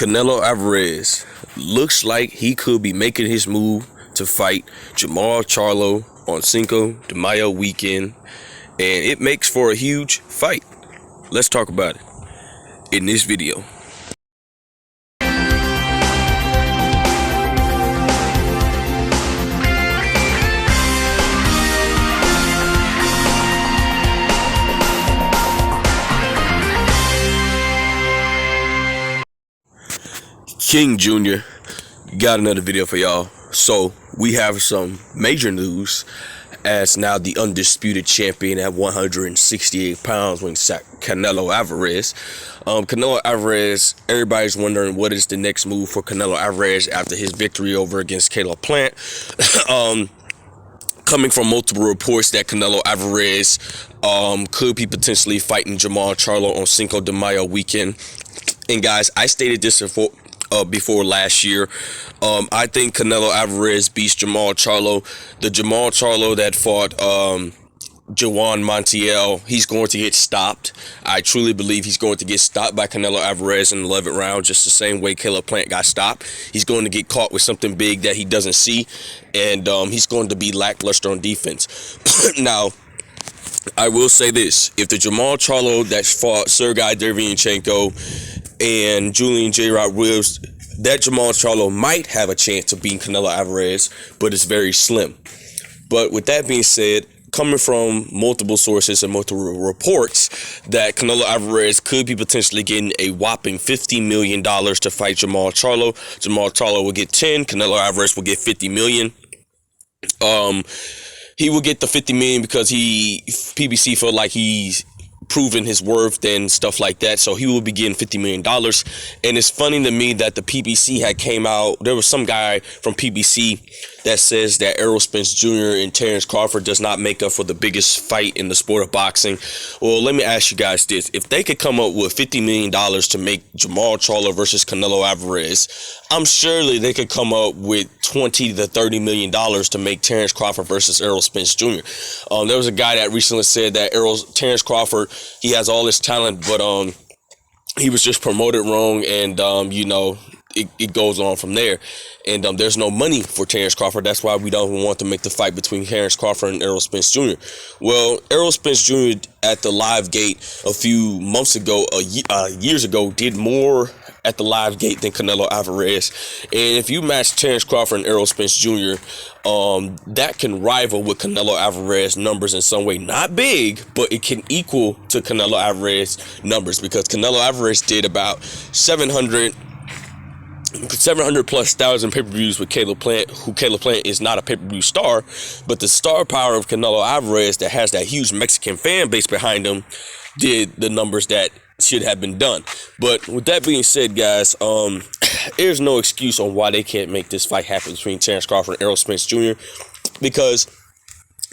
Canelo Alvarez looks like he could be making his move to fight Jermall Charlo on Cinco de Mayo weekend, and it makes for a huge fight. Let's talk about it in this video. King Jr. got another video for y'all. So we have some major news as now the undisputed champion at 168 pounds when Canelo Alvarez. Canelo Alvarez, everybody's wondering what is the next move for Canelo Alvarez after his victory over against Caleb Plant. Coming from multiple reports that Canelo Alvarez could be potentially fighting Jermall Charlo on Cinco de Mayo weekend. And guys, I stated this before last year. I think Canelo Alvarez beats Jermall Charlo. The Jermall Charlo that fought Juan Montiel, he's going to get stopped. I truly believe he's going to get stopped by Canelo Alvarez in the 11th round, just the same way Caleb Plant got stopped. He's going to get caught with something big that he doesn't see, and he's going to be lackluster on defense. Now, I will say this. If the Jermall Charlo that fought Sergey Derevyanchenko and Julian J. Rod Williams, that Jermall Charlo might have a chance to beat Canelo Alvarez, but it's very slim. But with that being said, coming from multiple sources and multiple reports that Canelo Alvarez could be potentially getting a whopping $50 million to fight Jermall Charlo. Jermall Charlo will get 10, Canelo Alvarez will get 50 million. He will get the 50 million because PBC felt like he's proven his worth and stuff like that, so he will be getting $50 million. And it's funny to me that the PBC had came out, there was some guy from PBC that says that Errol Spence Jr. and Terrence Crawford does not make up for the biggest fight in the sport of boxing. Well, let me ask you guys this. If they could come up with $50 million to make Jermall Charlo versus Canelo Alvarez, I'm surely they could come up with $20 to $30 million to make Terrence Crawford versus Errol Spence Jr. There was a guy that recently said that Terrence Crawford, he has all this talent, but he was just promoted wrong, and it goes on from there. And there's no money for Terrence Crawford. That's why we don't want to make the fight between Terrence Crawford and Errol Spence Jr. Well, Errol Spence Jr. at the live gate a few months ago, years ago, did more at the live gate than Canelo Alvarez. And if you match Terrence Crawford and Errol Spence Jr., that can rival with Canelo Alvarez numbers in some way. Not big, but it can equal to Canelo Alvarez numbers, because Canelo Alvarez did about 700 plus thousand pay-per-views with Caleb Plant, who Caleb Plant is not a pay-per-view star, but the star power of Canelo Alvarez that has that huge Mexican fan base behind him did the numbers that should have been done. But with that being said, guys, there's no excuse on why they can't make this fight happen between Terrence Crawford and Errol Spence Jr., because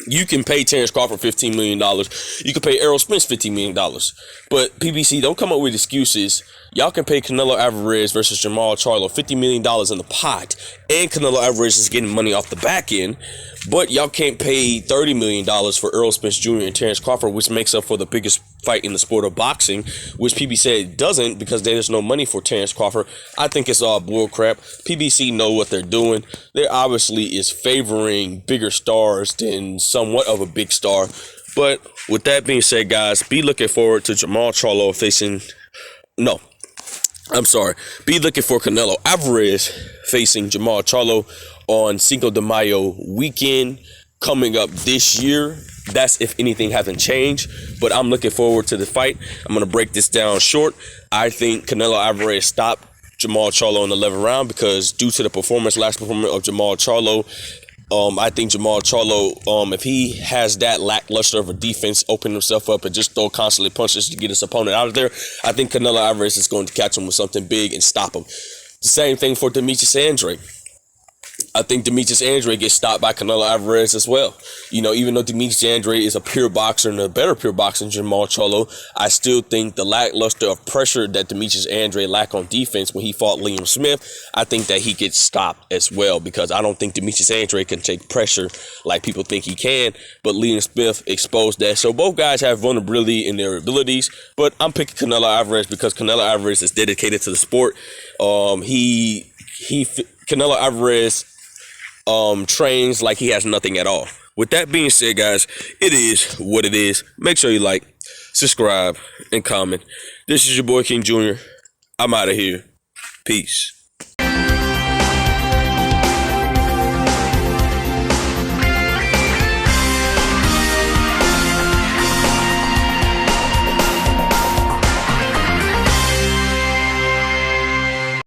you can pay Terrence Crawford $15 million. You can pay Errol Spence $15 million. But PBC, don't come up with excuses. Y'all can pay Canelo Alvarez versus Jermall Charlo $50 million in the pot, and Canelo Alvarez is getting money off the back end. But y'all can't pay $30 million for Errol Spence Jr. and Terrence Crawford, which makes up for the biggest fight in the sport of boxing, which PBC said doesn't, because there's no money for Terrence Crawford. I think it's all bullcrap. PBC know what they're doing. They obviously is favoring bigger stars than somewhat of a big star. But with that being said, guys, be looking forward to Jermall Charlo be looking for Canelo Alvarez facing Jermall Charlo on Cinco de Mayo weekend coming up this year. That's if anything hasn't changed, but I'm looking forward to the fight. I'm going to break this down short. I think Canelo Alvarez stopped Jermall Charlo in the 11th round because due to the last performance of Jermall Charlo, I think Jermall Charlo, if he has that lackluster of a defense, open himself up and just throw constantly punches to get his opponent out of there, I think Canelo Alvarez is going to catch him with something big and stop him. The same thing for Demetrius Andrade. I think Demetrius Andrade gets stopped by Canelo Alvarez as well. You know, even though Demetrius Andrade is a pure boxer and a better pure boxer than Jermall Charlo, I still think the lackluster of pressure that Demetrius Andrade lacked on defense when he fought Liam Smith, I think that he gets stopped as well, because I don't think Demetrius Andrade can take pressure like people think he can, but Liam Smith exposed that. So both guys have vulnerability in their abilities, but I'm picking Canelo Alvarez because Canelo Alvarez is dedicated to the sport. Canelo Alvarez trains like he has nothing at all. With that being said, guys, it is what it is. Make sure you like, subscribe, and comment. This is your boy King Jr. I'm out of here. Peace.